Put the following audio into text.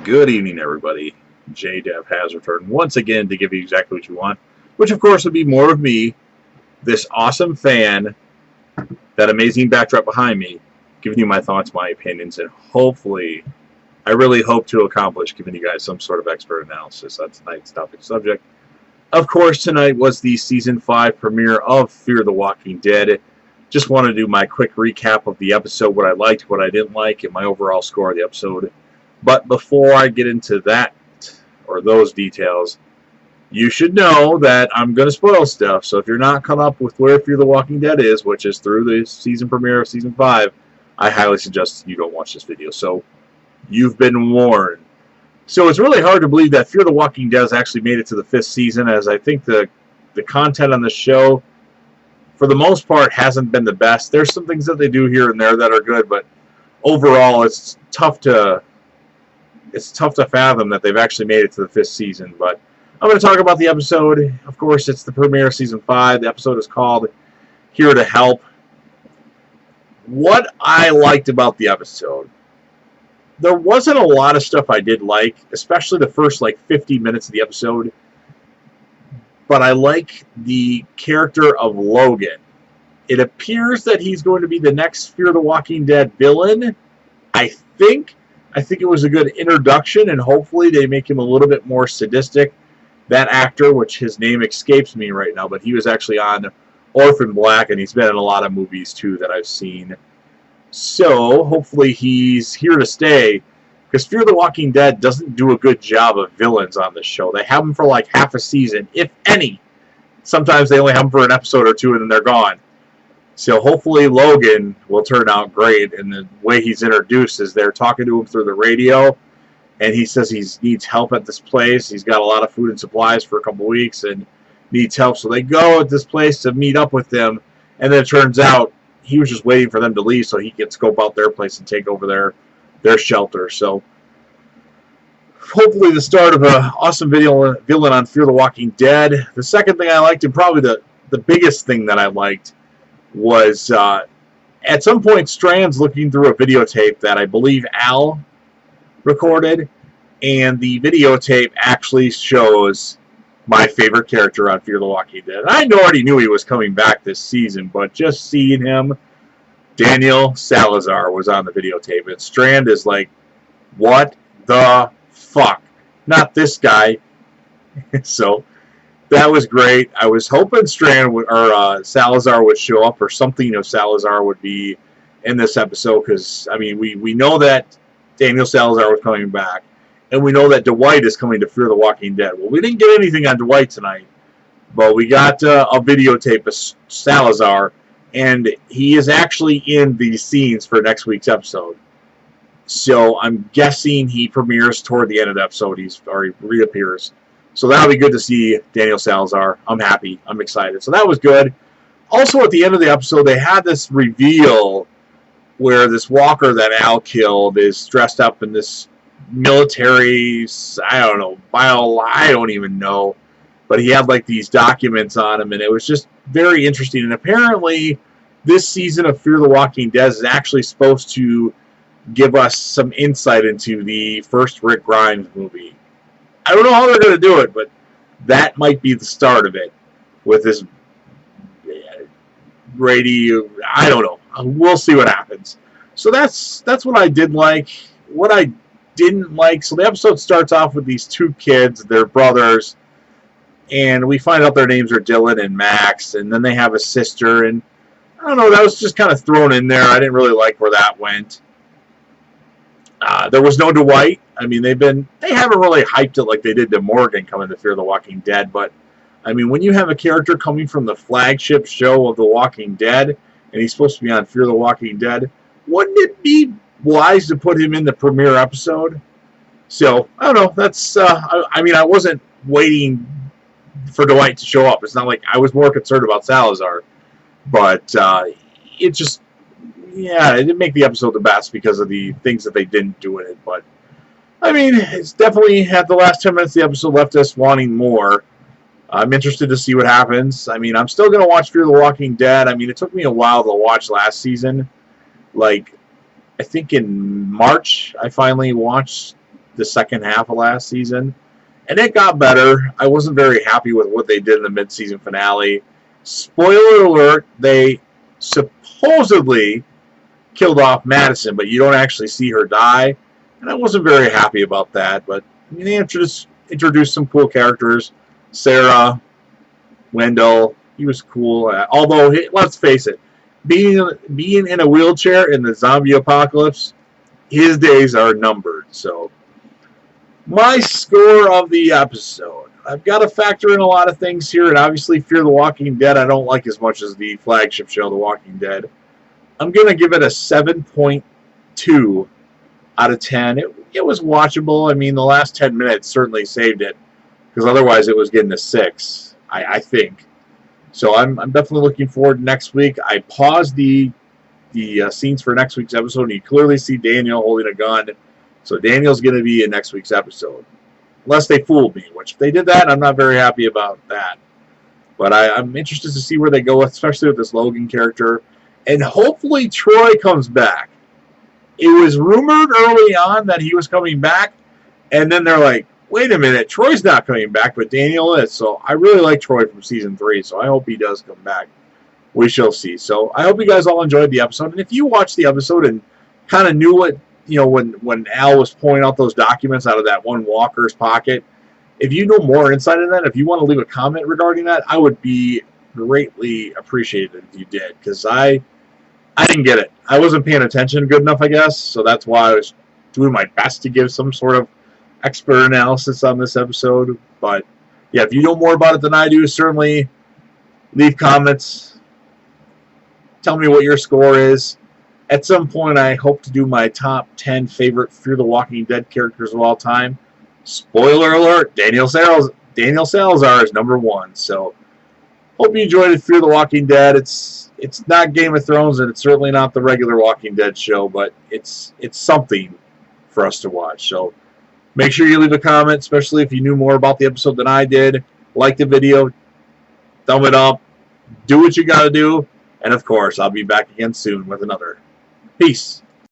Good evening, everybody. JDev has returned once again to give you exactly what you want, which of course would be more of me, this awesome fan, that amazing backdrop behind me, giving you my thoughts, my opinions, and hopefully, I really hope to accomplish giving you guys some sort of expert analysis on tonight's topic subject. Of course, tonight was the Season 5 premiere of Fear the Walking Dead. Just want to do my quick recap of the episode, what I liked, what I didn't like, and my overall score of the episode. But before I get into that, or those details, you should know that I'm going to spoil stuff. So if you're not caught up with where Fear the Walking Dead is, which is through the season premiere of Season 5, I highly suggest you don't watch this video. So you've been warned. So it's really hard to believe that Fear the Walking Dead has actually made it to the 5th season, as I think the content on the show, for the most part, hasn't been the best. There's some things that they do here and there that are good, but overall it's tough to fathom that they've actually made it to the 5th season. But I'm going to talk about the episode. Of course, it's the premiere of Season 5. The episode is called Here to Help. What I liked about the episode, there wasn't a lot of stuff I did like, especially the first 50 minutes of the episode. But I like the character of Logan. It appears that he's going to be the next Fear the Walking Dead villain. I think it was a good introduction, and hopefully they make him a little bit more sadistic. That actor, which his name escapes me right now, but he was actually on Orphan Black, and he's been in a lot of movies too that I've seen. So hopefully he's here to stay, because Fear the Walking Dead doesn't do a good job of villains on this show. They have them for like half a season, if any. Sometimes they only have them for an episode or two, and then they're gone. So hopefully Logan will turn out great, and the way he's introduced is they're talking to him through the radio, and he says he needs help at this place. He's got a lot of food and supplies for a couple weeks and needs help. So they go at this place to meet up with them, and then it turns out he was just waiting for them to leave so he can scope out their place and take over their shelter. So hopefully the start of an awesome villain on Fear the Walking Dead. The second thing I liked, and probably the biggest thing that I liked, was at some point Strand's looking through a videotape that I believe Al recorded, and the videotape actually shows my favorite character on Fear the Walking Dead. And I already knew he was coming back this season, but just seeing him, Daniel Salazar, was on the videotape, and Strand is like, what the fuck? Not this guy. So that was great. I was hoping Salazar would show up, or something of Salazar would be in this episode, because I mean we know that Daniel Salazar was coming back, and we know that Dwight is coming to Fear the Walking Dead. Well, we didn't get anything on Dwight tonight, but we got a videotape of Salazar, and he is actually in these scenes for next week's episode. So I'm guessing he premieres toward the end of the episode. He reappears. So that'll be good to see Daniel Salazar. I'm happy. I'm excited. So that was good. Also, at the end of the episode, they had this reveal where this walker that Al killed is dressed up in this military, I don't even know. But he had these documents on him, and it was just very interesting. And apparently, this season of Fear the Walking Dead is actually supposed to give us some insight into the first Rick Grimes movie. I don't know how they're going to do it, but that might be the start of it with this radio. I don't know. We'll see what happens. So that's what I did like. What I didn't like, so the episode starts off with these two kids, they're brothers, and we find out their names are Dylan and Max, and then they have a sister, and I don't know, that was just kind of thrown in there. I didn't really like where that went. There was no Dwight. I mean, they haven't really hyped it like they did to Morgan coming to Fear the Walking Dead, but I mean, when you have a character coming from the flagship show of The Walking Dead, and he's supposed to be on Fear the Walking Dead, wouldn't it be wise to put him in the premiere episode? So, I don't know, that's, I mean, I wasn't waiting for Dwight to show up. It's not like I was more concerned about Salazar, but it just, yeah, it didn't make the episode the best because of the things that they didn't do in it. But I mean, it's definitely, at the last 10 minutes of the episode, left us wanting more. I'm interested to see what happens. I mean, I'm still going to watch Fear the Walking Dead. I mean, it took me a while to watch last season. I think in March, I finally watched the second half of last season, and it got better. I wasn't very happy with what they did in the mid-season finale. Spoiler alert, they supposedly killed off Madison, but you don't actually see her die, and I wasn't very happy about that. But I mean, they introduced some cool characters. Sarah, Wendell, he was cool. Although, let's face it, being in a wheelchair in the zombie apocalypse, his days are numbered. So, my score of the episode. I've got to factor in a lot of things here, and obviously Fear the Walking Dead I don't like as much as the flagship show, The Walking Dead. I'm going to give it a 7.2 out of 10. It was watchable. I mean, the last 10 minutes certainly saved it, because otherwise it was getting a 6, I think. So I'm definitely looking forward to next week. I paused the scenes for next week's episode, and you clearly see Daniel holding a gun. So Daniel's going to be in next week's episode. Unless they fooled me, which if they did that, I'm not very happy about that. But I'm interested to see where they go, especially with this Logan character. And hopefully Troy comes back. It was rumored early on that he was coming back, and then they're like, wait a minute, Troy's not coming back, but Daniel is. So I really like Troy from Season 3, so I hope he does come back. We shall see. So I hope you guys all enjoyed the episode. And if you watched the episode and kind of knew what, when Al was pulling out those documents out of that one walker's pocket, if you know more insight in that, if you want to leave a comment regarding that, I would be greatly appreciated if you did, because I didn't get it. I wasn't paying attention good enough, I guess, so that's why I was doing my best to give some sort of expert analysis on this episode. But yeah, if you know more about it than I do, certainly leave comments. Tell me what your score is. At some point, I hope to do my top 10 favorite Fear the Walking Dead characters of all time. Spoiler alert, Daniel Salazar is number 1. So, hope you enjoyed Fear the Walking Dead. It's not Game of Thrones, and it's certainly not the regular Walking Dead show, but it's something for us to watch. So, make sure you leave a comment, especially if you knew more about the episode than I did. Like the video, thumb it up, do what you got to do, and of course, I'll be back again soon with another. Peace.